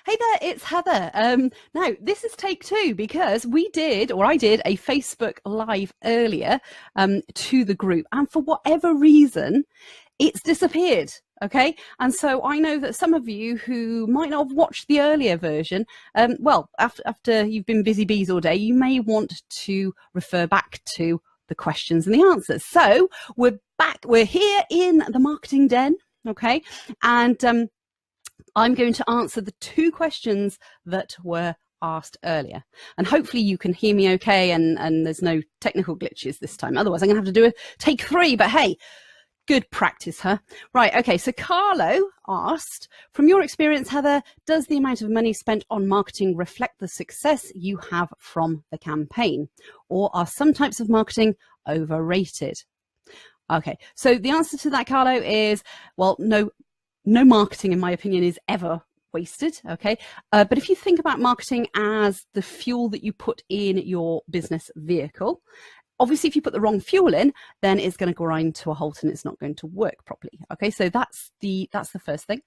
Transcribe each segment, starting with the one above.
Hey there, it's Heather. Now, this is take two because I did a Facebook Live earlier to the group, and for whatever reason, it's disappeared. Okay, and so I know that some of you who might not have watched the earlier version, after you've been busy bees all day, you may want to refer back to the questions and the answers. So we're back. We're here in the marketing den. Okay, and I'm going to answer the two questions that were asked earlier. And hopefully you can hear me okay and there's no technical glitches this time. Otherwise, I'm going to have to do a take three. But hey, good practice, huh? Right, okay, so Carlo asked, from your experience, Heather, does the amount of money spent on marketing reflect the success you have from the campaign? Or are some types of marketing overrated? Okay, so the answer to that, Carlo, is, well, no marketing, in my opinion, is ever wasted. Okay. But if you think about marketing as the fuel that you put in your business vehicle, obviously, if you put the wrong fuel in, then it's going to grind to a halt and it's not going to work properly. Okay. So that's the first thing.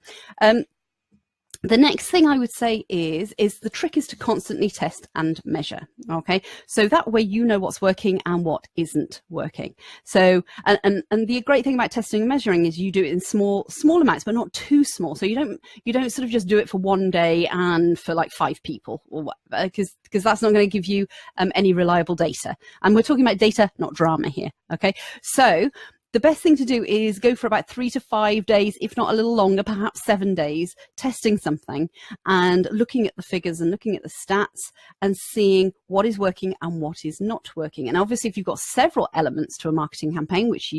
The next thing I would say is the trick is to constantly test and measure. Okay, so that way you know what's working and what isn't working. So and the great thing about testing and measuring is you do it in small amounts, but not too small. So you don't sort of just do it for one day and for like 5 people or whatever, because that's not going to give you any reliable data. And we're talking about data, not drama here. Okay, so the best thing to do is go for about 3 to 5 days, if not a little longer, perhaps 7 days, testing something and looking at the figures and looking at the stats and seeing what is working and what is not working. And obviously, if you've got several elements to a marketing campaign, which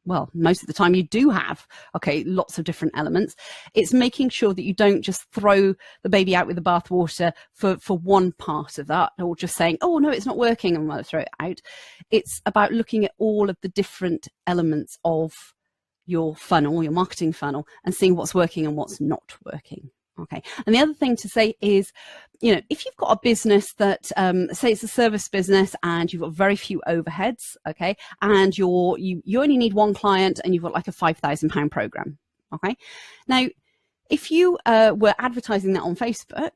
well, most of the time you do have, okay, lots of different elements. It's making sure that you don't just throw the baby out with the bathwater for one part of that, or just saying, oh, no, it's not working, I'm going to throw it out. It's about looking at all of the different elements of your funnel, your marketing funnel, and seeing what's working and what's not working. Okay. And the other thing to say is, if you've got a business that, say it's a service business and you've got very few overheads, okay, and you only need one client and you've got like a £5,000 program, okay. Now, if you were advertising that on Facebook,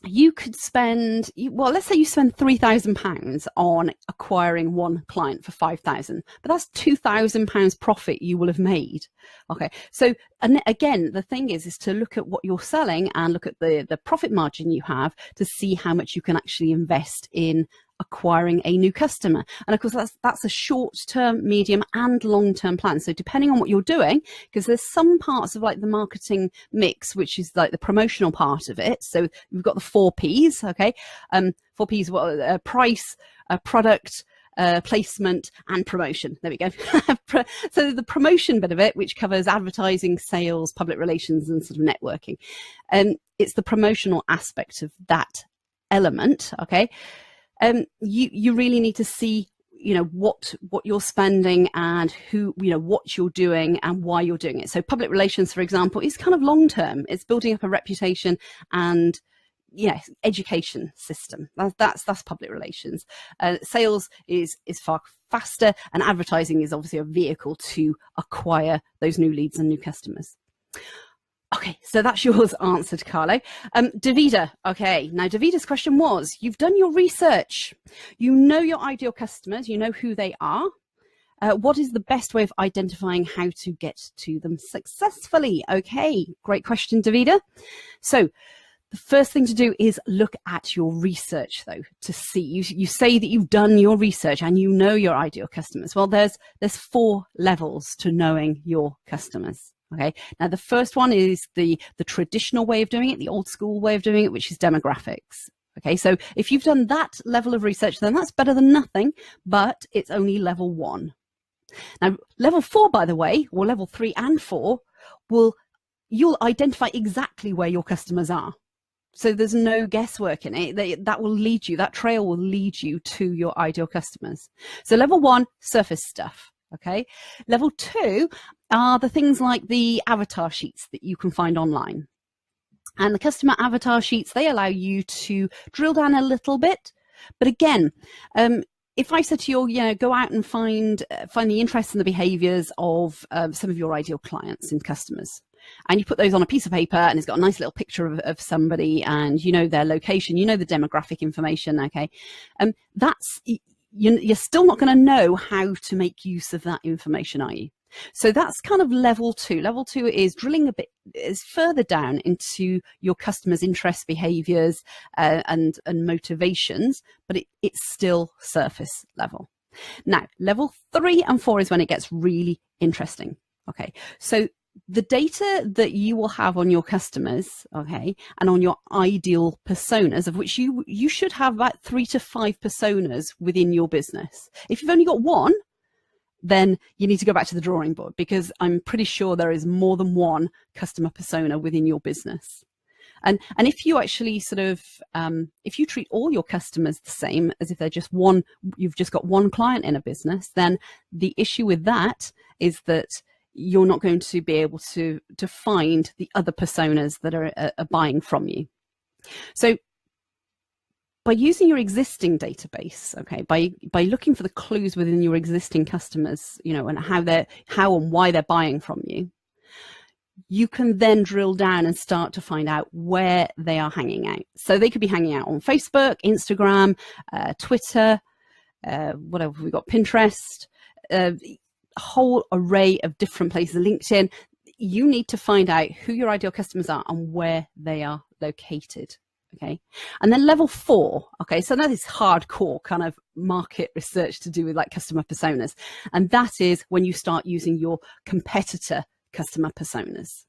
you could spend, well, let's say you spend £3,000 on acquiring one client for £5,000, but that's £2,000 profit you will have made. Okay, so and again, the thing is to look at what you're selling and look at the profit margin you have to see how much you can actually invest in acquiring a new customer. And of course, that's a short-term, medium and long-term plan. So depending on what you're doing, because there's some parts of like the marketing mix, which is like the promotional part of it. So we've got the 4 Ps, okay? 4 Ps, well, price, product, placement and promotion. There we go. So the promotion bit of it, which covers advertising, sales, public relations and sort of networking. It's the promotional aspect of that element, okay? You really need to see, what you're spending and what you're doing and why you're doing it. So public relations, for example, is kind of long term. It's building up a reputation and education system. That's public relations. Sales is far faster, and advertising is obviously a vehicle to acquire those new leads and new customers. Okay, so that's yours answered, Carlo. Davida, okay, now Davida's question was, you've done your research, you know your ideal customers, you know who they are. What is the best way of identifying how to get to them successfully? Okay, great question, Davida. So the first thing to do is look at your research, though, to see. You say that you've done your research and you know your ideal customers. Well, there's 4 levels to knowing your customers. Okay, now the first one is the traditional way of doing it, the old school way of doing it, which is demographics. Okay, so if you've done that level of research, then that's better than nothing, but it's only level 1. Now, level 4, by the way, or level 3 and 4, you'll identify exactly where your customers are. So there's no guesswork in it. That will lead you, that trail will lead you to your ideal customers. So level 1, surface stuff. Okay, level 2 are the things like the avatar sheets that you can find online. And the customer avatar sheets, they allow you to drill down a little bit. But again, if I said to you, go out and find the interests and the behaviors of some of your ideal clients and customers, and you put those on a piece of paper, and it's got a nice little picture of somebody, and you know their location, you know the demographic information, okay, that's, you're still not going to know how to make use of that information, are you? So that's kind of level 2. Level 2 is drilling a bit is further down into your customers' interests, behaviors, and motivations, but it's still surface level. Now, level 3 and 4 is when it gets really interesting. Okay, so the data that you will have on your customers, okay, and on your ideal personas, of which you should have about 3 to 5 personas within your business. If you've only got one, then you need to go back to the drawing board, because I'm pretty sure there is more than one customer persona within your business. And if you actually sort of, if you treat all your customers the same as if they're just one, you've just got one client in a business, then the issue with that is that you're not going to be able to find the other personas that are buying from you. So by using your existing database, okay, by looking for the clues within your existing customers, you know, and how and why they're buying from you, you can then drill down and start to find out where they are hanging out. So they could be hanging out on Facebook, Instagram, Twitter, what have we got, Pinterest, a whole array of different places, LinkedIn. You need to find out who your ideal customers are and where they are located. Okay, and then level 4, okay, so that is hardcore kind of market research to do with like customer personas, and that is when you start using your competitor customer personas.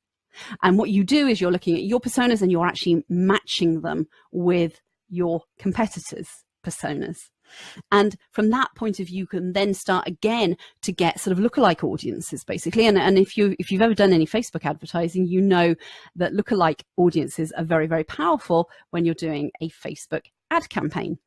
And what you do is you're looking at your personas and you're actually matching them with your competitors' personas. And from that point of view, you can then start again to get sort of lookalike audiences, basically. And if you've ever done any Facebook advertising, you know that lookalike audiences are very, very powerful when you're doing a Facebook ad campaign.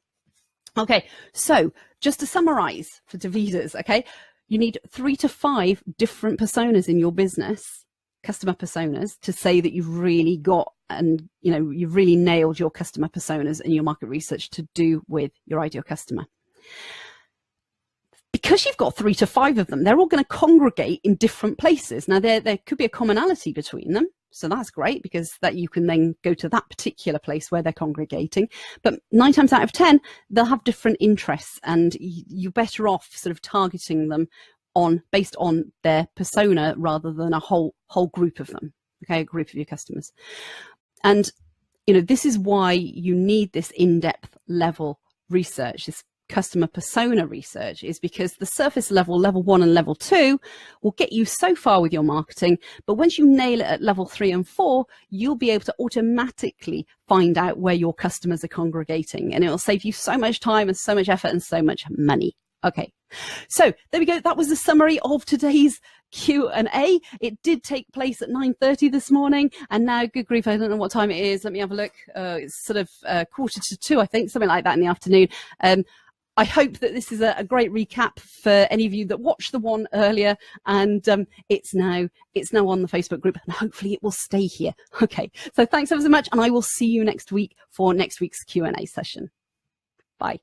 Okay, so just to summarize for Davidas, okay, you need 3 to 5 different personas in your business, customer personas, to say that you've really got, and you know, you've really nailed your customer personas and your market research to do with your ideal customer. Because you've got 3 to 5 of them, they're all going to congregate in different places. Now there could be a commonality between them, so that's great, because that you can then go to that particular place where they're congregating. But 9 times out of 10, they'll have different interests, and you're better off sort of targeting them based on their persona rather than a whole group of them. Okay, a group of your customers. And you know, this is why you need this in-depth level research, this customer persona research, is because the surface level 1 and level 2 will get you so far with your marketing, but once you nail it at level 3 and 4, you'll be able to automatically find out where your customers are congregating, and it will save you so much time and so much effort and so much money. Okay, so there we go. That was the summary of today's Q&A. It did take place at 9:30 this morning, and now, good grief, I don't know what time it is. Let me have a look. It's sort of 1:45, I think, something like that in the afternoon. I hope that this is a great recap for any of you that watched the one earlier, and it's now on the Facebook group, and hopefully it will stay here. Okay, so thanks ever so much, and I will see you next week for next week's Q&A session. Bye.